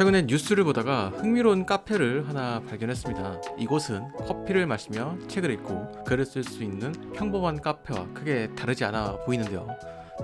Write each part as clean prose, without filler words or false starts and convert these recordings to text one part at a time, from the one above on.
최근에 뉴스를 보다가 흥미로운 카페를 하나 발견했습니다. 이곳은 커피를 마시며 책을 읽고 글을 쓸 수 있는 평범한 카페와 크게 다르지 않아 보이는데요.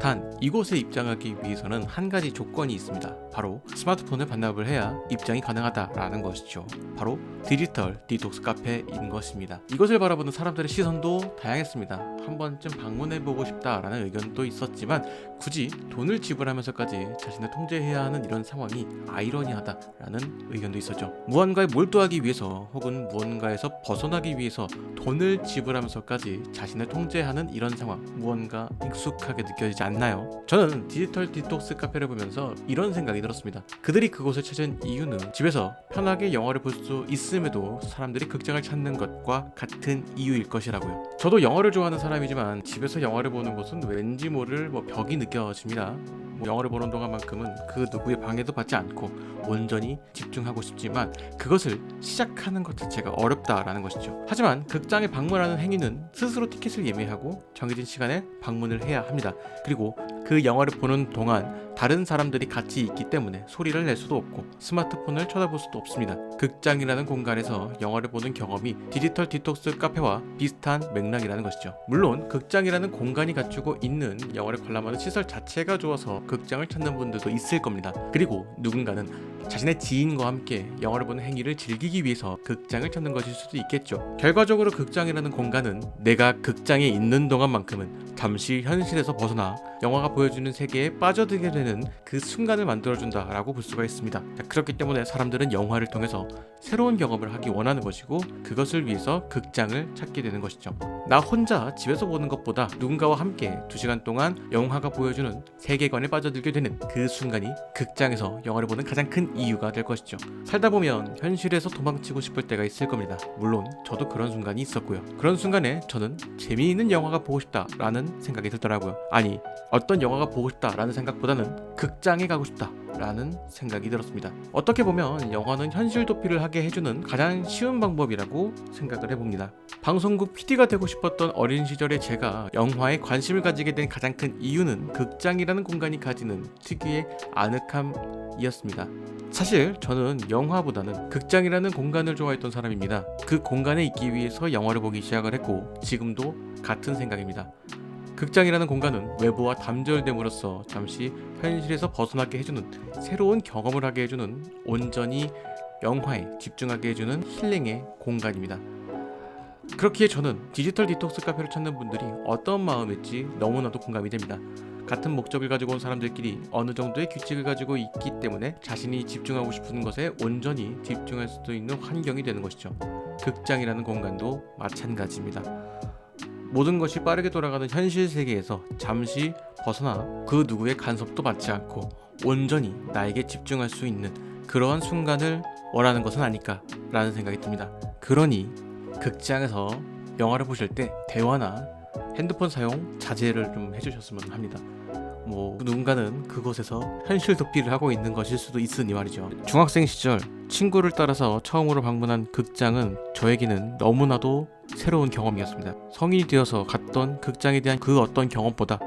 단 이곳에 입장하기 위해서는 한 가지 조건이 있습니다. 바로 스마트폰을 반납을 해야 입장이 가능하다라는 것이죠. 바로 디지털 디톡스 카페인 것입니다. 이곳을 바라보는 사람들의 시선도 다양했습니다. 한 번쯤 방문해보고 싶다라는 의견도 있었지만 굳이 돈을 지불하면서까지 자신을 통제해야 하는 이런 상황이 아이러니하다라는 의견도 있었죠. 무언가에 몰두하기 위해서 혹은 무언가에서 벗어나기 위해서 돈을 지불하면서까지 자신을 통제하는 이런 상황, 무언가 익숙하게 느껴지지 않나요? 저는 디지털 디톡스 카페를 보면서 이런 생각이 들었습니다. 그들이 그곳을 찾은 이유는 집에서 편하게 영화를 볼 수 있음에도 사람들이 극장을 찾는 것과 같은 이유일 것이라고요. 저도 영화를 좋아하는 사람이지만 집에서 영화를 보는 것은 왠지 모를 벽이 느껴집니다. 영화를 보는 동안만큼은 그 누구의 방해도 받지 않고 온전히 집중하고 싶지만 그것을 시작하는 것 자체가 어렵다라는 것이죠. 하지만 극장에 방문하는 행위는 스스로 티켓을 예매하고 정해진 시간에 방문을 해야 합니다. 그리고 그 영화를 보는 동안 다른 사람들이 같이 있기 때문에 소리를 낼 수도 없고 스마트폰을 쳐다볼 수도 없습니다. 극장이라는 공간에서 영화를 보는 경험이 디지털 디톡스 카페와 비슷한 맥락이라는 것이죠. 물론 극장이라는 공간이 갖추고 있는 영화를 관람하는 시설 자체가 좋아서 극장을 찾는 분들도 있을 겁니다. 그리고 누군가는 자신의 지인과 함께 영화를 보는 행위를 즐기기 위해서 극장을 찾는 것일 수도 있겠죠. 결과적으로 극장이라는 공간은 내가 극장에 있는 동안만큼은 잠시 현실에서 벗어나 영화가 보여주는 세계에 빠져들게 되는 그 순간을 만들어준다라고 볼 수가 있습니다. 그렇기 때문에 사람들은 영화를 통해서 새로운 경험을 하기 원하는 것이고 그것을 위해서 극장을 찾게 되는 것이죠. 나 혼자 집에서 보는 것보다 누군가와 함께 2시간 동안 영화가 보여주는 세계관에 빠져들게 되는 그 순간이 극장에서 영화를 보는 가장 큰 이유가 될 것이죠. 살다 보면 현실에서 도망치고 싶을 때가 있을 겁니다. 물론 저도 그런 순간이 있었고요. 그런 순간에 저는 재미있는 영화가 보고 싶다라는 생각이 들더라고요. 아니, 어떤 영화가 보고 싶다라는 생각보다는 극장에 가고 싶다라는 생각이 들었습니다. 어떻게 보면 영화는 현실 도피를 하게 해주는 가장 쉬운 방법이라고 생각을 해봅니다. 방송국 PD가 되고 싶었던 어린 시절의 제가 영화에 관심을 가지게 된 가장 큰 이유는 극장이라는 공간이 가지는 특유의 아늑함이었습니다. 사실 저는 영화보다는 극장이라는 공간을 좋아했던 사람입니다. 그 공간에 있기 위해서 영화를 보기 시작을 했고 지금도 같은 생각입니다. 극장이라는 공간은 외부와 단절됨으로써 잠시 현실에서 벗어나게 해주는 새로운 경험을 하게 해주는 온전히 영화에 집중하게 해주는 힐링의 공간입니다. 그렇기에 저는 디지털 디톡스 카페를 찾는 분들이 어떤 마음일지 너무나도 공감이 됩니다. 같은 목적을 가지고 온 사람들끼리 어느 정도의 규칙을 가지고 있기 때문에 자신이 집중하고 싶은 것에 온전히 집중할 수도 있는 환경이 되는 것이죠. 극장이라는 공간도 마찬가지입니다. 모든 것이 빠르게 돌아가는 현실 세계에서 잠시 벗어나 그 누구의 간섭도 받지 않고 온전히 나에게 집중할 수 있는 그러한 순간을 원하는 것은 아닐까라는 생각이 듭니다. 그러니 극장에서 영화를 보실 때 대화나 핸드폰 사용 자제를 좀 해주셨으면 합니다. 누군가는 그곳에서 현실 도피를 하고 있는 것일 수도 있으니 말이죠. 중학생 시절 친구를 따라서 처음으로 방문한 극장은 저에게는 너무나도 새로운 경험이었습니다. 성인이 되어서 갔던 극장에 대한 그 어떤 경험보다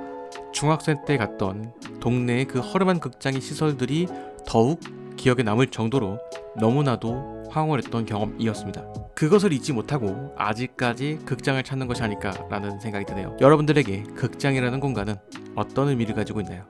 중학생 때 갔던 동네의 그 허름한 극장의 시설들이 더욱 기억에 남을 정도로 너무나도 황홀했던 경험이었습니다. 그것을 잊지 못하고 아직까지 극장을 찾는 것이 아닐까라는 생각이 드네요. 여러분들에게 극장이라는 공간은 어떤 의미를 가지고 있나요?